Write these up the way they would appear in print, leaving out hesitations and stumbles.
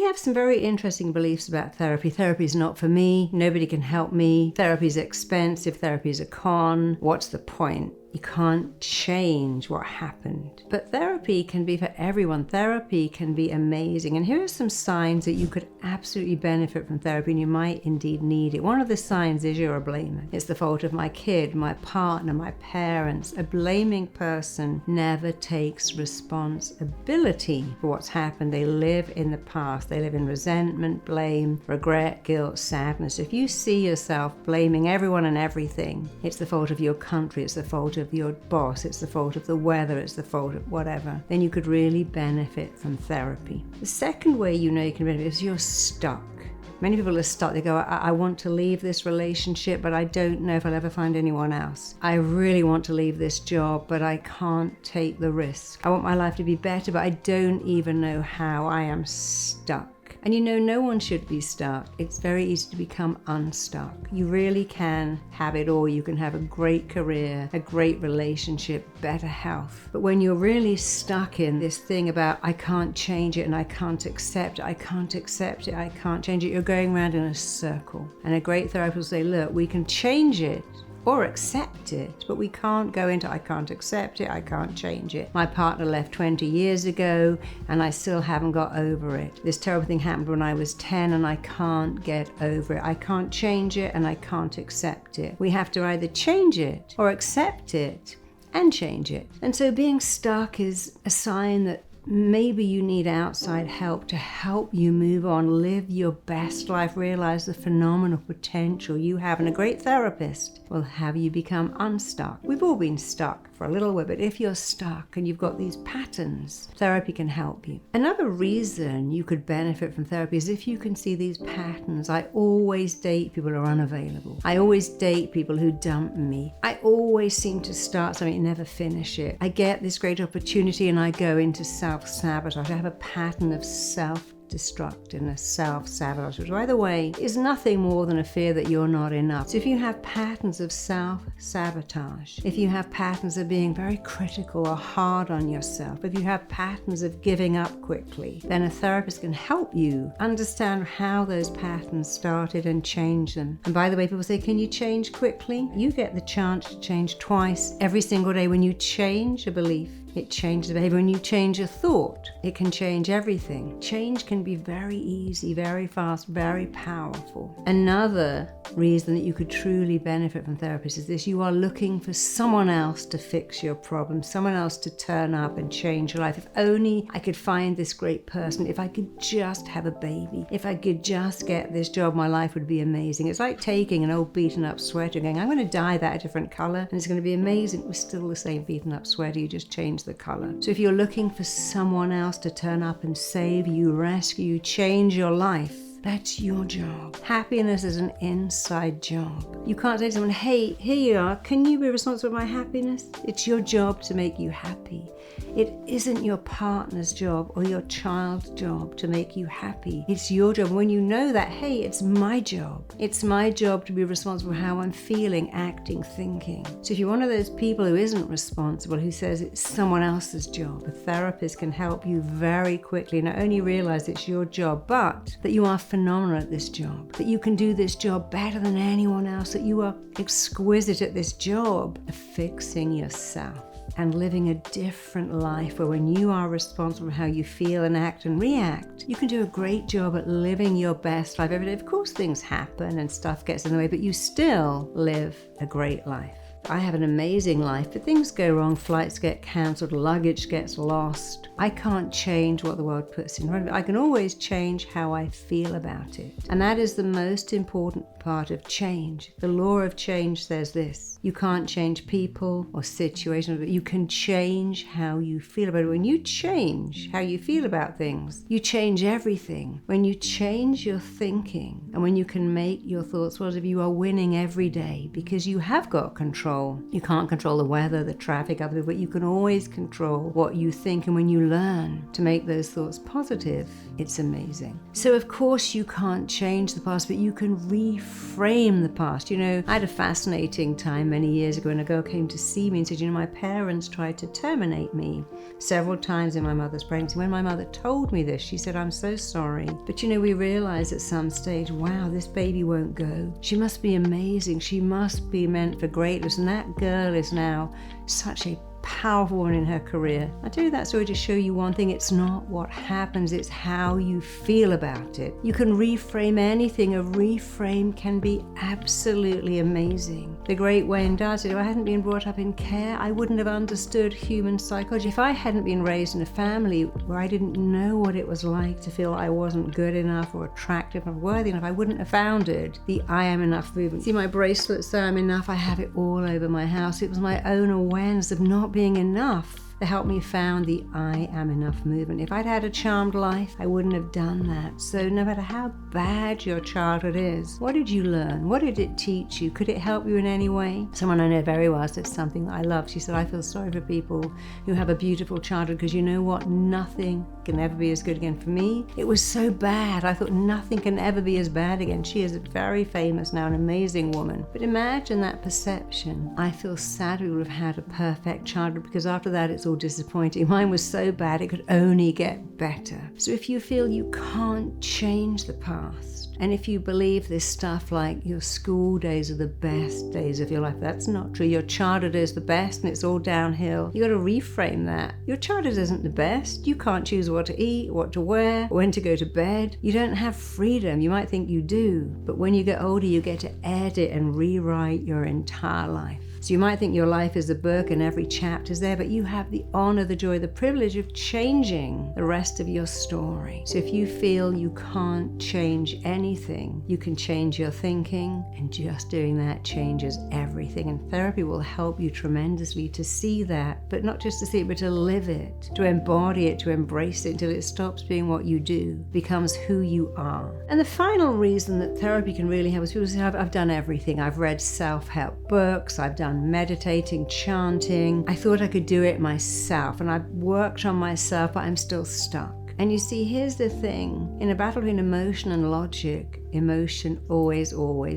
we have some very interesting beliefs about therapy. Therapy is not for me. Nobody can help me. Therapy is expensive. Therapy is a con. What's the point? You can't change what happened. But therapy can be for everyone. Therapy can be amazing. And here are some signs that you could absolutely benefit from therapy, and you might indeed need it. One of the signs is you're a blamer. It's the fault of my kid, my partner, my parents. A blaming person never takes responsibility for what's happened. They live in the past. They live in resentment, blame, regret, guilt, sadness. If you see yourself blaming everyone and everything, it's the fault of your country, it's the fault of your boss, it's the fault of the weather, it's the fault of whatever, then you could really benefit from therapy. The second way you know you can benefit is you're stuck. Many people are stuck. They go, I want to leave this relationship, but I don't know if I'll ever find anyone else. I really want to leave this job, but I can't take the risk. I want my life to be better, but I don't even know how. I am stuck. And you know, no one should be stuck. It's very easy to become unstuck. You really can have it all. You can have a great career, a great relationship, better health. But when you're really stuck in this thing about, I can't change it and I can't accept it, I can't accept it, I can't change it, you're going around in a circle. And a great therapist will say, look, we can change it or accept it, but we can't go into I can't accept it, I can't change it. My partner left 20 years ago and I still haven't got over it. This terrible thing happened when I was 10 and I can't get over it. I can't change it and I can't accept it. We have to either change it or accept it and change it. And so being stuck is a sign that maybe you need outside help to help you move on, live your best life, realize the phenomenal potential you have. And a great therapist will have you become unstuck. We've all been stuck for a little while, but if you're stuck and you've got these patterns, therapy can help you. Another reason you could benefit from therapy is if you can see these patterns. I always date people who are unavailable. I always date people who dump me. I always seem to start something and never finish it. I get this great opportunity and I go into self-sabotage. I have a pattern of self-destructiveness, self-sabotage, which, by the way, is nothing more than a fear that you're not enough. So if you have patterns of self-sabotage, if you have patterns of being very critical or hard on yourself, if you have patterns of giving up quickly, then a therapist can help you understand how those patterns started and change them. And by the way, people say, can you change quickly? You get the chance to change twice every single day. When you change a belief, it changes the behavior. When you change a thought, it can change everything. Change can be very easy, very fast, very powerful. Another reason that you could truly benefit from therapists is this: you are looking for someone else to fix your problem, someone else to turn up and change your life. If only I could find this great person, if I could just have a baby, if I could just get this job, my life would be amazing. It's like taking an old beaten up sweater and going, I'm going to dye that a different color and it's going to be amazing. It was still the same beaten up sweater, you just changed the color. So if you're looking for someone else to turn up and save you, rescue you, change your life, that's your job. Happiness is an inside job. You can't say to someone, hey, here you are, can you be responsible for my happiness? It's your job to make you happy. It isn't your partner's job or your child's job to make you happy. It's your job. When you know that, hey, it's my job. It's my job to be responsible for how I'm feeling, acting, thinking. So if you're one of those people who isn't responsible, who says it's someone else's job, a therapist can help you very quickly not only realize it's your job, but that you are phenomenal at this job, that you can do this job better than anyone else, that you are exquisite at this job of fixing yourself and living a different life where when you are responsible for how you feel and act and react, you can do a great job at living your best life every day. Of course, things happen and stuff gets in the way, but you still live a great life. I have an amazing life, but things go wrong, flights get cancelled, luggage gets lost. I can't change what the world puts in front of me. I can always change how I feel about it. And that is the most important part of change. The law of change says this: you can't change people or situations, but you can change how you feel about it. When you change how you feel about things, you change everything. When you change your thinking and when you can make your thoughts positive, you are winning every day because you have got control. You can't control the weather, the traffic, other people, but you can always control what you think. And when you learn to make those thoughts positive, it's amazing. So of course you can't change the past, but you can reframe reframe the past. I had a fascinating time many years ago when a girl came to see me and said, my parents tried to terminate me several times in my mother's pregnancy. When my mother told me this, she said, I'm so sorry. But we realized at some stage, wow, this baby won't go. She must be amazing. She must be meant for greatness. And that girl is now such a powerful one in her career. I tell you that story to show you one thing. It's not what happens, it's how you feel about it. You can reframe anything. A reframe can be absolutely amazing. The great Wayne Dyer said, if I hadn't been brought up in care, I wouldn't have understood human psychology. If I hadn't been raised in a family where I didn't know what it was like to feel I wasn't good enough or attractive or worthy enough, I wouldn't have founded the I Am Enough movement. See my bracelets, so I'm enough, I have it all over my house. It was my own awareness of not being enough that helped me found the I Am Enough movement. If I'd had a charmed life, I wouldn't have done that. So no matter how bad your childhood is, what did you learn? What did it teach you? Could it help you in any way? Someone I know very well said something that I love. She said, I feel sorry for people who have a beautiful childhood because you know what? Nothing can ever be as good again. For me, it was so bad. I thought nothing can ever be as bad again. She is very famous now, an amazing woman. But imagine that perception. I feel sad we would have had a perfect childhood because after that it's all disappointing. Mine was so bad it could only get better. So if you feel you can't change the past, and if you believe this stuff like your school days are the best days of your life, that's not true. Your childhood is the best and it's all downhill. You got to reframe that. Your childhood isn't the best. You can't choose what to eat, what to wear, when to go to bed. You don't have freedom. You might think you do, but when you get older, you get to edit and rewrite your entire life. So you might think your life is a book and every chapter's there, but you have the honor, the joy, the privilege of changing the rest of your story. So if you feel you can't change anything, you can change your thinking, and just doing that changes everything. And therapy will help you tremendously to see that, but not just to see it, but to live it, to embody it, to embrace it until it stops being what you do, becomes who you are. And the final reason that therapy can really help is people say, I've done everything. I've read self-help books, I've done meditating, chanting. I thought I could do it myself, and I've worked on myself, but I'm still stuck. And you see, here's the thing. In a battle between emotion and logic, emotion always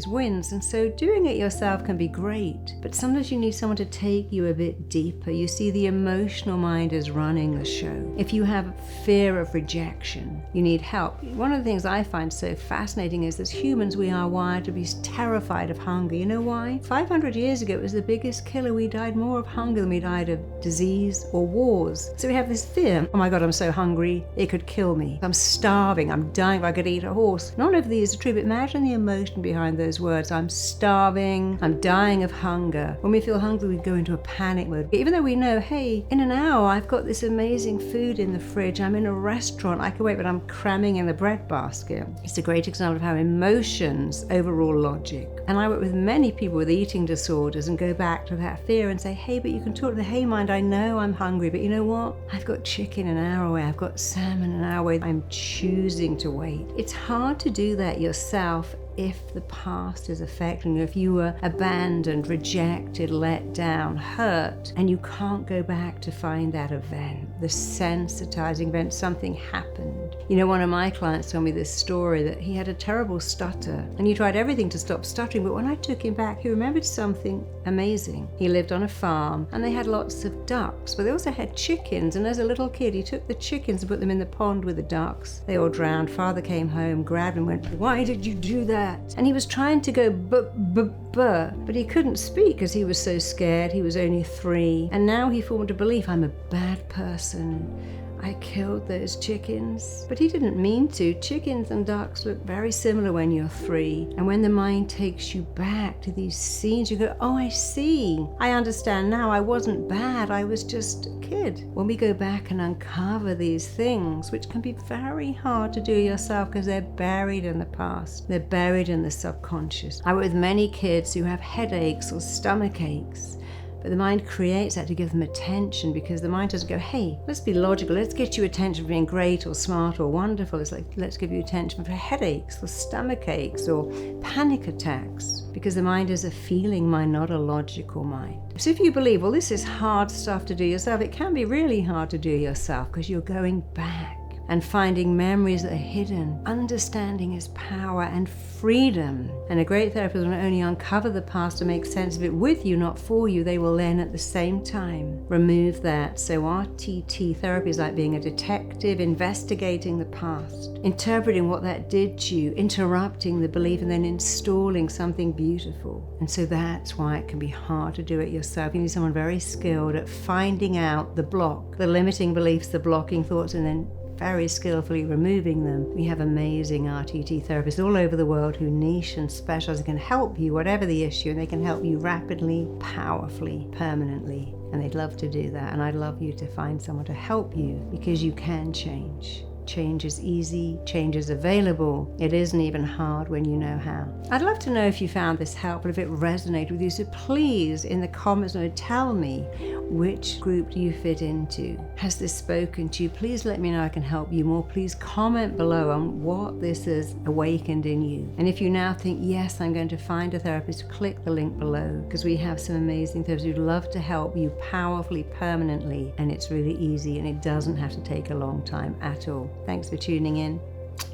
wins. And so doing it yourself can be great, but sometimes you need someone to take you a bit deeper. You see, the emotional mind is running the show. If you have fear of rejection, you need help. One of the things I find so fascinating is that as humans, we are wired to be terrified of hunger. You know why? 500 years ago, it was the biggest killer. We died more of hunger than we died of disease or wars. So we have this fear. Oh my God, I'm so hungry. It could kill me. I'm starving. I'm dying. If I could eat a horse. None of these are true, but imagine the emotion behind those words. I'm starving. I'm dying of hunger. When we feel hungry, we go into a panic mode. Even though we know, hey, in an hour, I've got this amazing food in the fridge. I'm in a restaurant. I can wait, but I'm cramming in the bread basket. It's a great example of how emotions overrule logic. And I work with many people with eating disorders and go back to that fear and say, hey, but you can talk to the hey mind. I know I'm hungry, but you know what? I've got chicken an hour away. I've got salmon an hour away. I'm choosing to wait. It's hard to do that yourself if the past is affecting you, if you were abandoned, rejected, let down, hurt, and you can't go back to find that event, the sensitizing event, something happened. You know, one of my clients told me this story that he had a terrible stutter and he tried everything to stop stuttering, but when I took him back, he remembered something amazing. He lived on a farm and they had lots of ducks, but they also had chickens, and as a little kid, he took the chickens and put them in the pond with the ducks. They all drowned. Father came home, grabbed him, and went, why did you do that? And he was trying to go but he couldn't speak because he was so scared. He was only 3. And now he formed a belief, I'm a bad person. I killed those chickens. But he didn't mean to. Chickens and ducks look very similar when you're 3. And when the mind takes you back to these scenes, you go, oh, I see. I understand now. I wasn't bad. I was just a kid. When we go back and uncover these things, which can be very hard to do yourself because they're buried in the past. They're buried in the subconscious. I work with many kids who have headaches or stomach aches. But the mind creates that to give them attention, because the mind doesn't go, hey, let's be logical, let's get you attention for being great or smart or wonderful. It's like, let's give you attention for headaches or stomach aches or panic attacks, because the mind is a feeling mind, not a logical mind. So if you believe, well, this is hard stuff to do yourself, it can be really hard to do yourself because you're going back. and finding memories that are hidden. Understanding is power and freedom. And a great therapist will not only uncover the past and make sense of it with you, not for you, they will then at the same time remove that. So RTT therapy is like being a detective, investigating the past, interpreting what that did to you, interrupting the belief, and then installing something beautiful. And so that's why it can be hard to do it yourself. You need someone very skilled at finding out the block, the limiting beliefs, the blocking thoughts, and then very skillfully removing them. We have amazing RTT therapists all over the world who niche and specialize and can help you, whatever the issue, and they can help you rapidly, powerfully, permanently. And they'd love to do that. And I'd love you to find someone to help you, because you can change. Change is easy, change is available. It isn't even hard when you know how. I'd love to know if you found this helpful, if it resonated with you. So please, in the comments, tell me, which group do you fit into? Has this spoken to you? Please let me know I can help you more. Please comment below on what this has awakened in you. And if you now think, yes, I'm going to find a therapist, click the link below, because we have some amazing therapists who'd love to help you powerfully, permanently. And it's really easy, and it doesn't have to take a long time at all. Thanks for tuning in.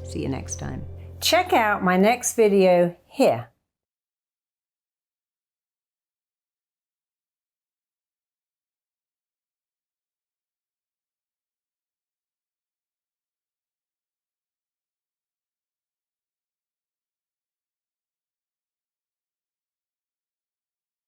See you next time. Check out my next video here.